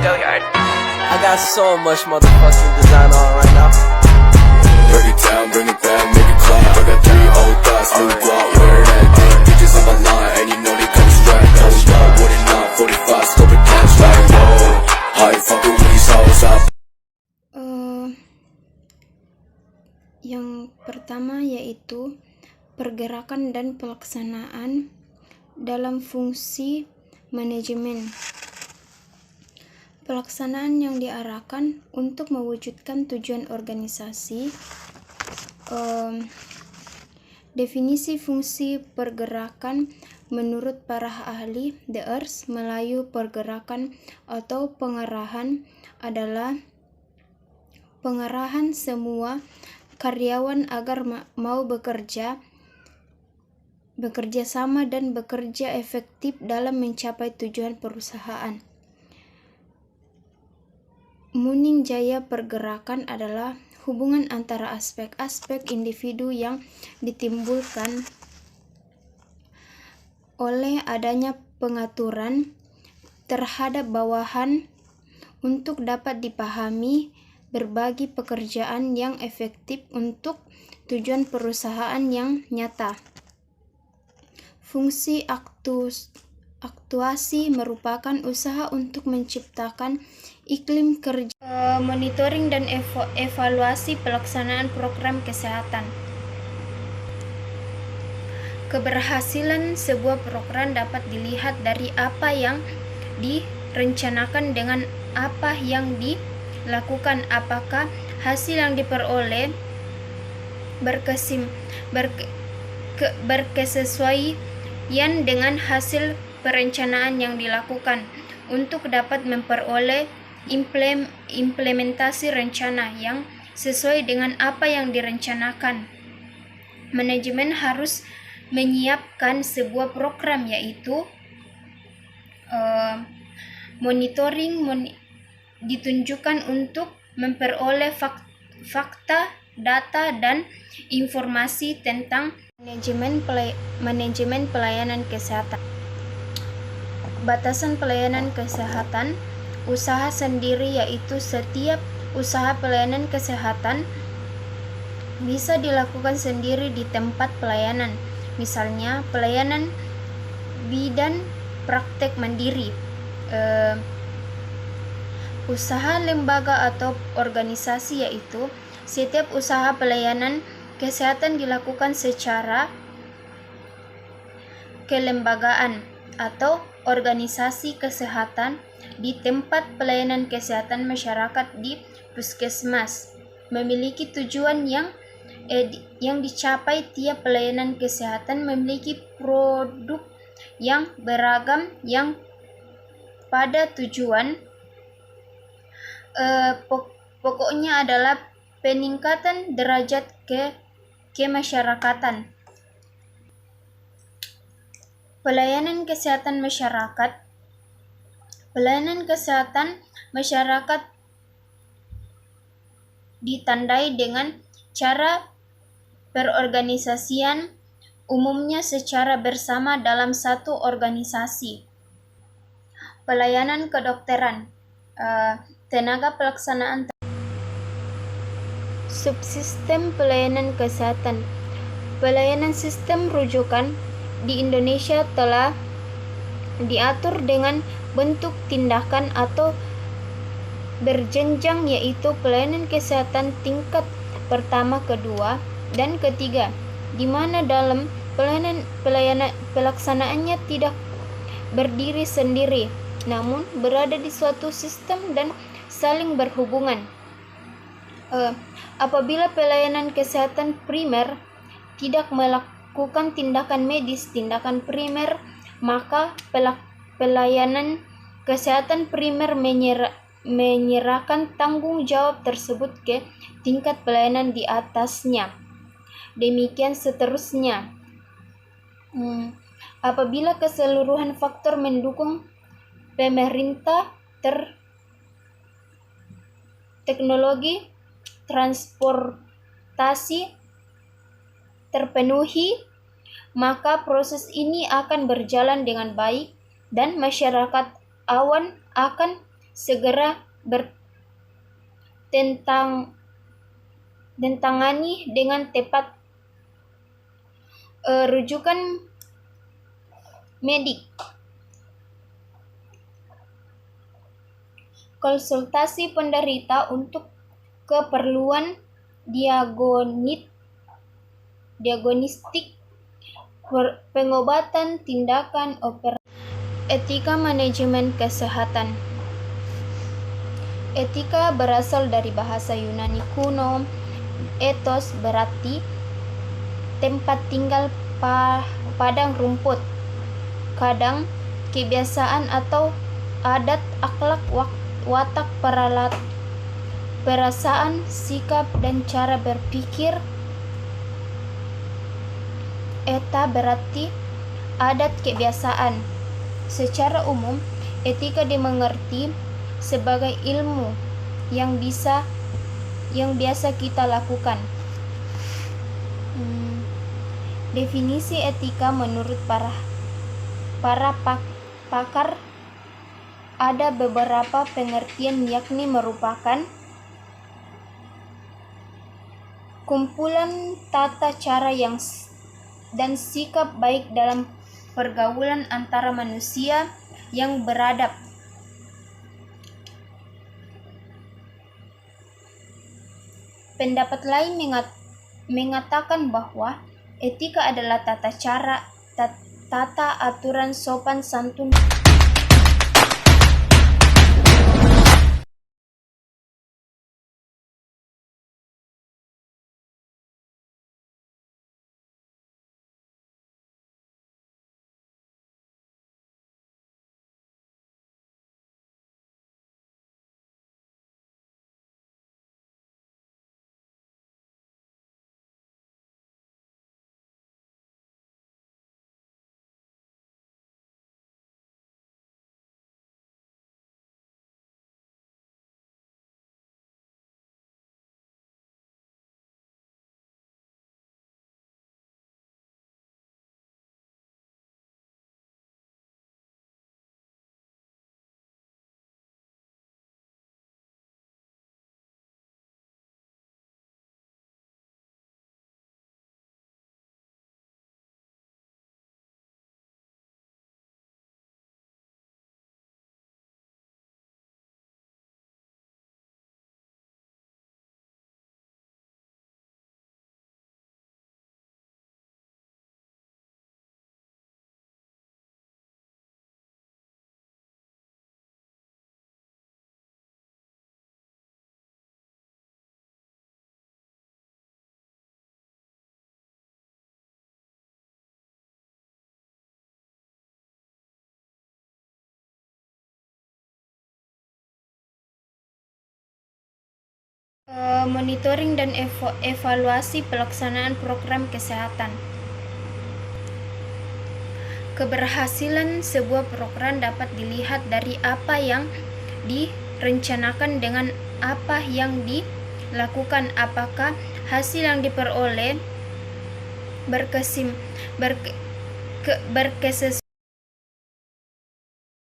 I got so much motherfucking design on right now. Break it down, bring it back, make it clap. I got 3 old thoughts, new guap, wear that thing. Bitches on my line, and you know they come strapped. Hold up, what it not, 45, scope it cash like whoa. How you fucking with these hoes up? Yang pertama yaitu pergerakan dan pelaksanaan dalam fungsi manajemen. Pelaksanaan yang diarahkan untuk mewujudkan tujuan organisasi. Definisi fungsi pergerakan menurut para ahli The Earth Melayu, pergerakan atau pengarahan adalah pengarahan semua karyawan agar mau bekerja sama dan bekerja efektif dalam mencapai tujuan perusahaan. Muning jaya pergerakan adalah hubungan antara aspek-aspek individu yang ditimbulkan oleh adanya pengaturan terhadap bawahan untuk dapat dipahami berbagi pekerjaan yang efektif untuk tujuan perusahaan yang nyata. Fungsi aktuasi merupakan usaha untuk menciptakan iklim kerja, monitoring dan evaluasi pelaksanaan program kesehatan. Keberhasilan sebuah program dapat dilihat dari apa yang direncanakan dengan apa yang dilakukan. Apakah hasil yang diperoleh berkesesuaian dengan hasil perencanaan yang dilakukan untuk dapat memperoleh implementasi rencana yang sesuai dengan apa yang direncanakan. Manajemen harus menyiapkan sebuah program yaitu monitoring ditunjukkan untuk memperoleh fakta, data, dan informasi tentang manajemen pelayanan kesehatan. Batasan pelayanan kesehatan usaha sendiri yaitu setiap usaha pelayanan kesehatan bisa dilakukan sendiri di tempat pelayanan, misalnya pelayanan bidan praktek mandiri. Usaha lembaga atau organisasi yaitu setiap usaha pelayanan kesehatan dilakukan secara kelembagaan atau organisasi kesehatan di tempat pelayanan kesehatan masyarakat di puskesmas, memiliki tujuan yang dicapai. Tiap pelayanan kesehatan memiliki produk yang beragam yang pada tujuan pokoknya adalah peningkatan derajat kemasyarakatan. Pelayanan kesehatan masyarakat. Pelayanan kesehatan masyarakat ditandai dengan cara perorganisasian, umumnya secara bersama dalam satu organisasi. Pelayanan kedokteran, tenaga pelaksanaan. Subsistem pelayanan kesehatan. Pelayanan sistem rujukan di Indonesia telah diatur dengan bentuk tindakan atau berjenjang, yaitu pelayanan kesehatan tingkat pertama, kedua, dan ketiga, di mana dalam pelaksanaannya tidak berdiri sendiri, namun berada di suatu sistem dan saling berhubungan. Apabila pelayanan kesehatan primer tidak melakukan tindakan medis, tindakan primer, maka pelayanan kesehatan primer menyerahkan tanggung jawab tersebut ke tingkat pelayanan di atasnya. Demikian seterusnya. Apabila keseluruhan faktor mendukung pemerintah, teknologi, transportasi terpenuhi, maka proses ini akan berjalan dengan baik dan masyarakat awan akan segera bertentangani dengan tepat. Rujukan medik, konsultasi penderita untuk keperluan diagnostik, pengobatan, tindakan operasi. Etika manajemen kesehatan. Etika berasal dari bahasa Yunani kuno. Ethos berarti tempat tinggal, padang rumput, kadang kebiasaan atau adat, akhlak, watak, perasaan, sikap, dan cara berpikir. Eta berarti adat, kebiasaan. Secara umum, etika dimengerti sebagai ilmu yang biasa kita lakukan. Definisi etika menurut para pakar ada beberapa pengertian, yakni merupakan kumpulan tata cara dan sikap baik dalam pergaulan antara manusia yang beradab. Pendapat lain mengatakan bahwa etika adalah tata aturan sopan santun monitoring dan evaluasi pelaksanaan program kesehatan. Keberhasilan sebuah program dapat dilihat dari apa yang direncanakan dengan apa yang dilakukan. Apakah hasil yang diperoleh berkesesuaian